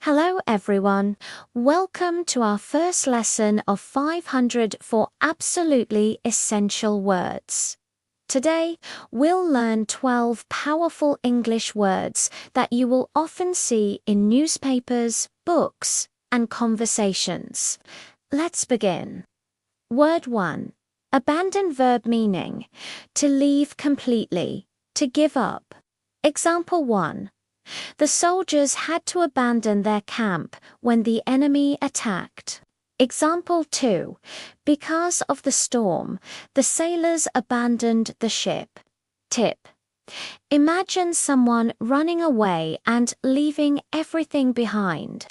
Hello everyone, welcome to our first lesson of 500 for absolutely essential words. Today, we'll learn 12 powerful English words that you will often see in newspapers, books, and conversations. Let's begin. Word 1. Abandon verb meaning, to leave completely, to give up. Example 1. The soldiers had to abandon their camp when the enemy attacked. Example 2. Because of the storm, the sailors abandoned the ship. Tip. Imagine someone running away and leaving everything behind.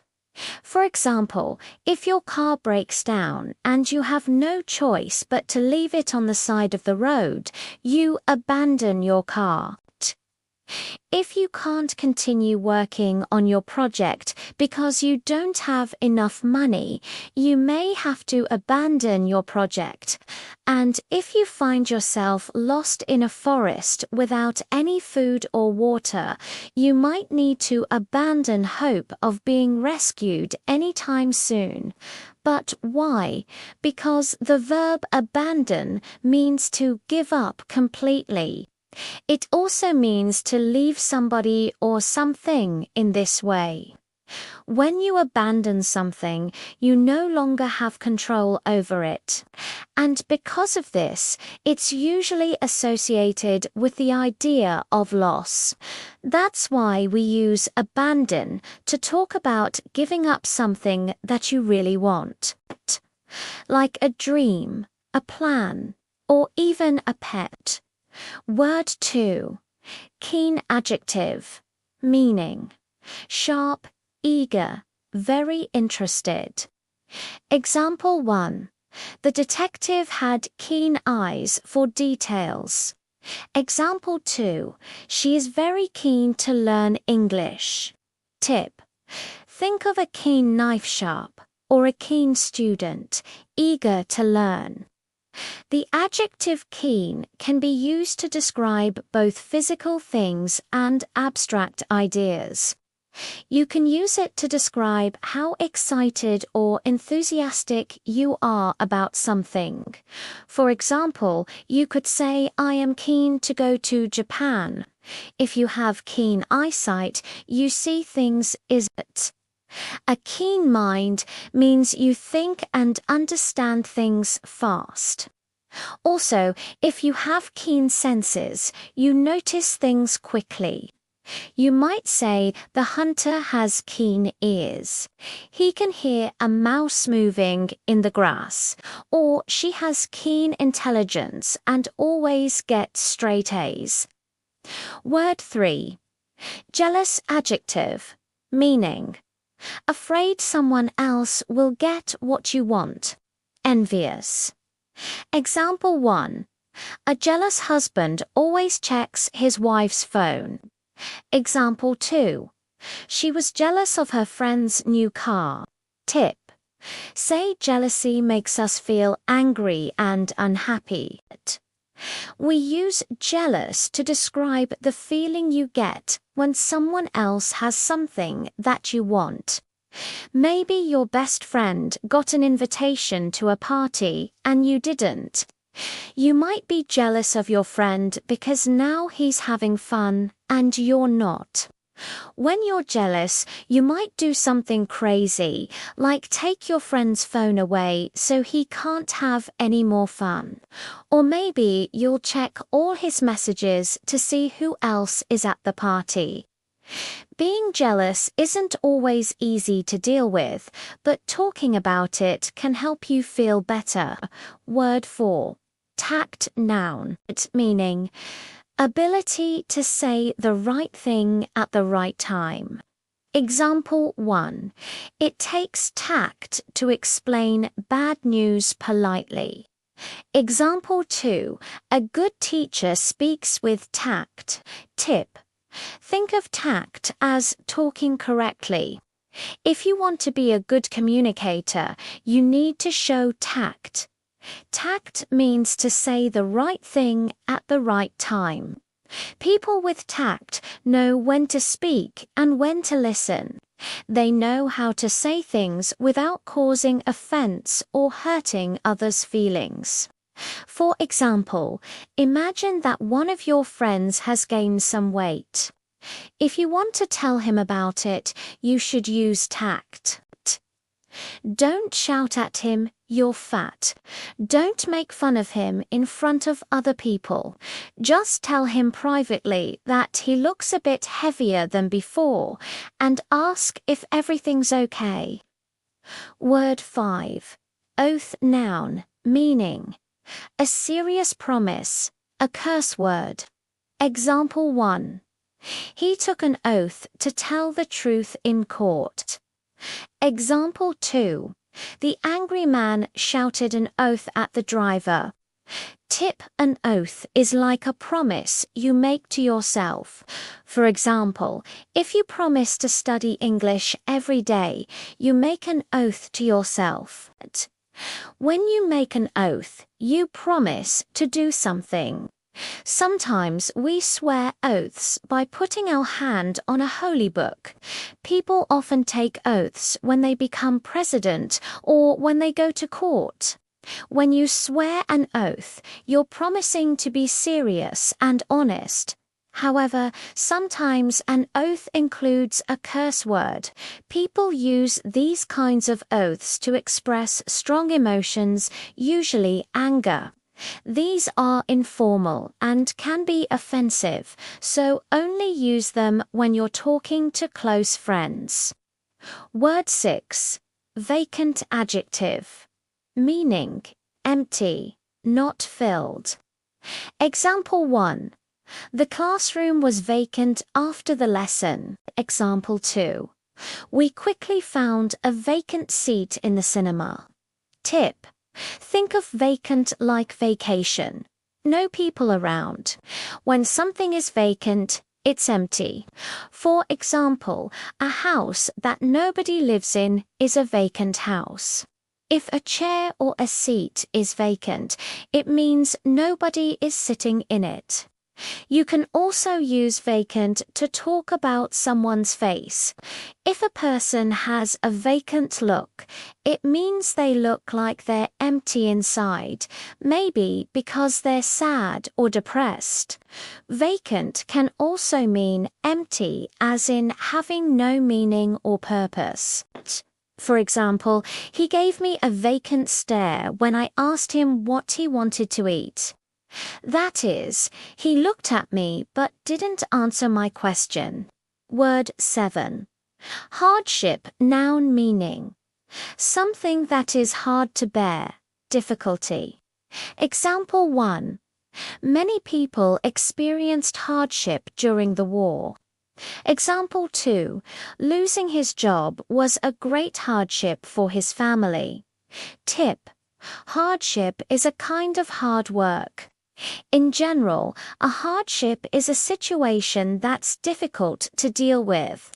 For example, if your car breaks down and you have no choice but to leave it on the side of the road, you abandon your car. If you can't continue working on your project because you don't have enough money, you may have to abandon your project. And if you find yourself lost in a forest without any food or water, you might need to abandon hope of being rescued anytime soon. But why? Because the verb abandon means to give up completely. It also means to leave somebody or something in this way. When you abandon something, you no longer have control over it. And because of this, it's usually associated with the idea of loss. That's why we use abandon to talk about giving up something that you really want. Like a dream, a plan, or even a pet. Word 2. Keen adjective. Meaning. Sharp, eager, very interested. Example 1. The detective had keen eyes for details. Example 2. She is very keen to learn English. Tip. Think of a keen knife sharp or a keen student, eager to learn. The adjective keen can be used to describe both physical things and abstract ideas. You can use it to describe how excited or enthusiastic you are about something. For example, you could say, I am keen to go to Japan. If you have keen eyesight, you see things is it. A keen mind means you think and understand things fast. Also, if you have keen senses, you notice things quickly. You might say the hunter has keen ears. He can hear a mouse moving in the grass, or she has keen intelligence and always gets straight A's. Word 3. Jealous adjective. Meaning. Afraid someone else will get what you want. Envious. Example 1. A jealous husband always checks his wife's phone. Example 2. She was jealous of her friend's new car. Tip. Say jealousy makes us feel angry and unhappy. We use jealous to describe the feeling you get when someone else has something that you want. Maybe your best friend got an invitation to a party and you didn't. You might be jealous of your friend because now he's having fun and you're not. When you're jealous, you might do something crazy, like take your friend's phone away so he can't have any more fun. Or maybe you'll check all his messages to see who else is at the party. Being jealous isn't always easy to deal with, but talking about it can help you feel better. Word 4. Tact noun. Meaning. Ability to say the right thing at the right time. Example 1. It takes tact to explain bad news politely. Example 2. A good teacher speaks with tact. Tip. Think of tact as talking correctly. If you want to be a good communicator, you need to show tact. Tact means to say the right thing at the right time. People with tact know when to speak and when to listen. They know how to say things without causing offense or hurting others' feelings. For example, imagine that one of your friends has gained some weight. If you want to tell him about it, you should use tact. Don't shout at him, "You're fat." Don't make fun of him in front of other people. Just tell him privately that he looks a bit heavier than before and ask if everything's okay. Word 5. Oath noun, meaning a serious promise, a curse word. Example 1. He took an oath to tell the truth in court. Example 2. The angry man shouted an oath at the driver. Tip: an oath is like a promise you make to yourself. For example, if you promise to study English every day, you make an oath to yourself. When you make an oath, you promise to do something. Sometimes we swear oaths by putting our hand on a holy book. People often take oaths when they become president or when they go to court. When you swear an oath, you're promising to be serious and honest. However, sometimes an oath includes a curse word. People use these kinds of oaths to express strong emotions, usually anger. These are informal and can be offensive, so only use them when you're talking to close friends. Word 6. Vacant adjective. Meaning, empty, not filled. Example 1. The classroom was vacant after the lesson. Example 2. We quickly found a vacant seat in the cinema. Tip: think of vacant like vacation. No people around. When something is vacant, it's empty. For example, a house that nobody lives in is a vacant house. If a chair or a seat is vacant, it means nobody is sitting in it. You can also use vacant to talk about someone's face. If a person has a vacant look, it means they look like they're empty inside, maybe because they're sad or depressed. Vacant can also mean empty, as in having no meaning or purpose. For example, he gave me a vacant stare when I asked him what he wanted to eat. That is, he looked at me but didn't answer my question. Word 7. Hardship noun meaning. Something that is hard to bear, difficulty. Example 1. Many people experienced hardship during the war. Example 2. Losing his job was a great hardship for his family. Tip: hardship is a kind of hard work. In general, a hardship is a situation that's difficult to deal with.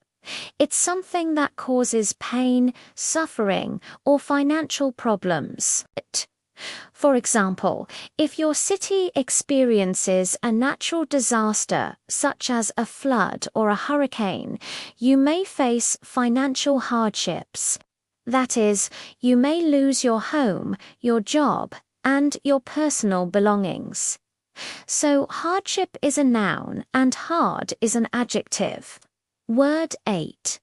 It's something that causes pain, suffering, or financial problems. For example, if your city experiences a natural disaster, such as a flood or a hurricane, you may face financial hardships. That is, you may lose your home, your job, and your personal belongings. So hardship is a noun and hard is an adjective. Word 8.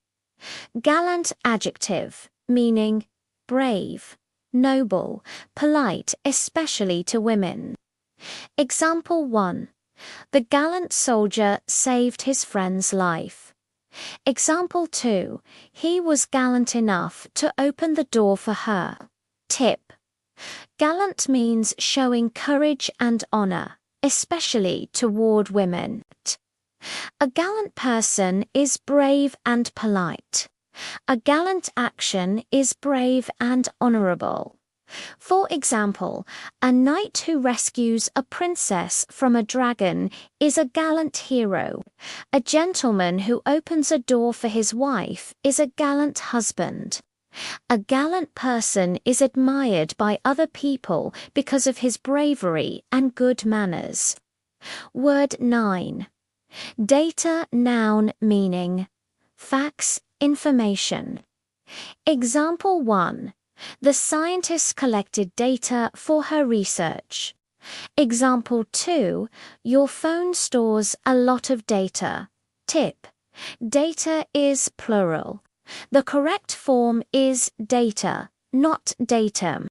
Gallant adjective, meaning brave, noble, polite, especially to women. Example 1. The gallant soldier saved his friend's life. Example 2. He was gallant enough to open the door for her. Tip: gallant means showing courage and honor, especially toward women. A gallant person is brave and polite. A gallant action is brave and honorable. For example, a knight who rescues a princess from a dragon is a gallant hero. A gentleman who opens a door for his wife is a gallant husband. A gallant person is admired by other people because of his bravery and good manners. Word 9. Data, noun, meaning. Facts, information. Example 1. The scientists collected data for her research. Example 2. Your phone stores a lot of data. Tip. Data is plural. The correct form is data, not datum.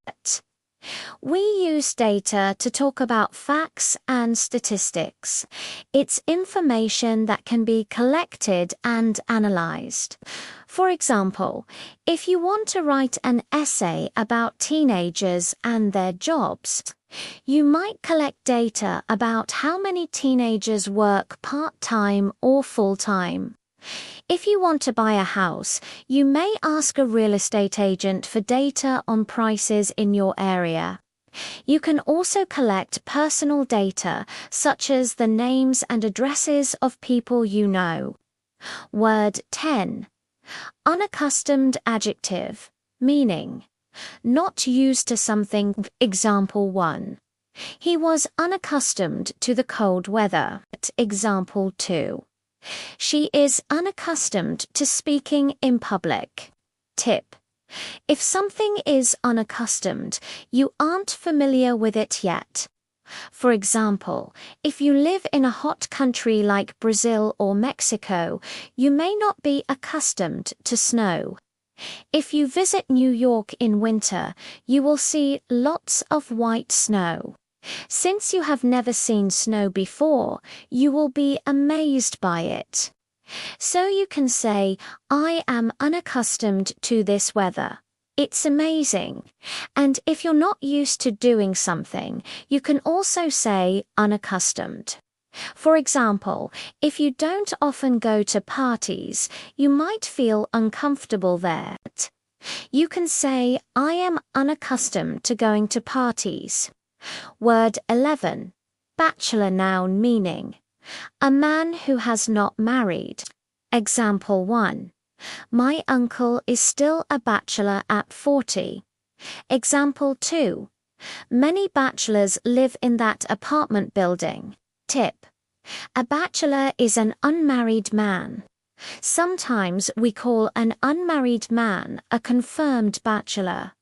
We use data to talk about facts and statistics. It's information that can be collected and analyzed. For example, if you want to write an essay about teenagers and their jobs, you might collect data about how many teenagers work part-time or full-time. If you want to buy a house, you may ask a real estate agent for data on prices in your area. You can also collect personal data, such as the names and addresses of people you know. Word 10. Unaccustomed adjective, meaning. Not used to something. Example 1. He was unaccustomed to the cold weather. Example 2. She is unaccustomed to speaking in public. Tip. If something is unaccustomed, you aren't familiar with it yet. For example, if you live in a hot country like Brazil or Mexico, you may not be accustomed to snow. If you visit New York in winter, you will see lots of white snow. Since you have never seen snow before, you will be amazed by it. So you can say, I am unaccustomed to this weather. It's amazing. And if you're not used to doing something, you can also say unaccustomed. For example, if you don't often go to parties, you might feel uncomfortable there. You can say, I am unaccustomed to going to parties. Word 11. Bachelor, noun, meaning. A man who has not married. Example 1. My uncle is still a bachelor at 40. Example 2. Many bachelors live in that apartment building. Tip. A bachelor is an unmarried man. Sometimes we call an unmarried man a confirmed bachelor.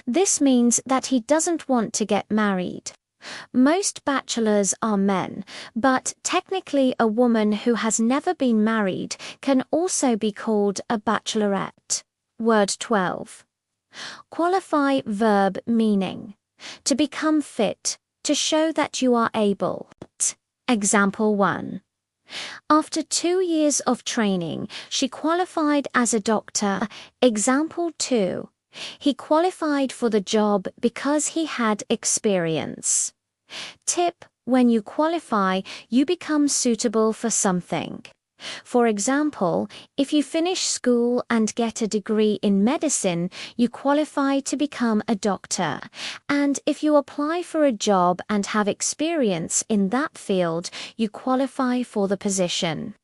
This means that he doesn't want to get married. Most bachelors are men, but technically a woman who has never been married can also be called a bachelorette. Word 12. Qualify, verb, meaning. To become fit, to show that you are able. Example 1. After 2 years of training, she qualified as a doctor. Example 2. He qualified for the job because he had experience. Tip. When you qualify, you become suitable for something. For example, if you finish school and get a degree in medicine, you qualify to become a doctor. And if you apply for a job and have experience in that field, you qualify for the position.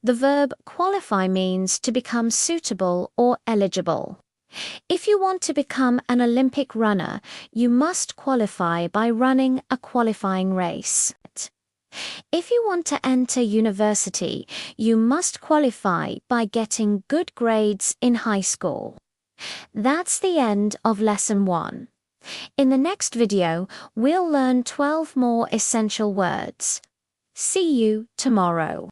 The verb qualify means to become suitable or eligible. If you want to become an Olympic runner, you must qualify by running a qualifying race. If you want to enter university, you must qualify by getting good grades in high school. That's the end of Lesson 1. In the next video, we'll learn 12 more essential words. See you tomorrow.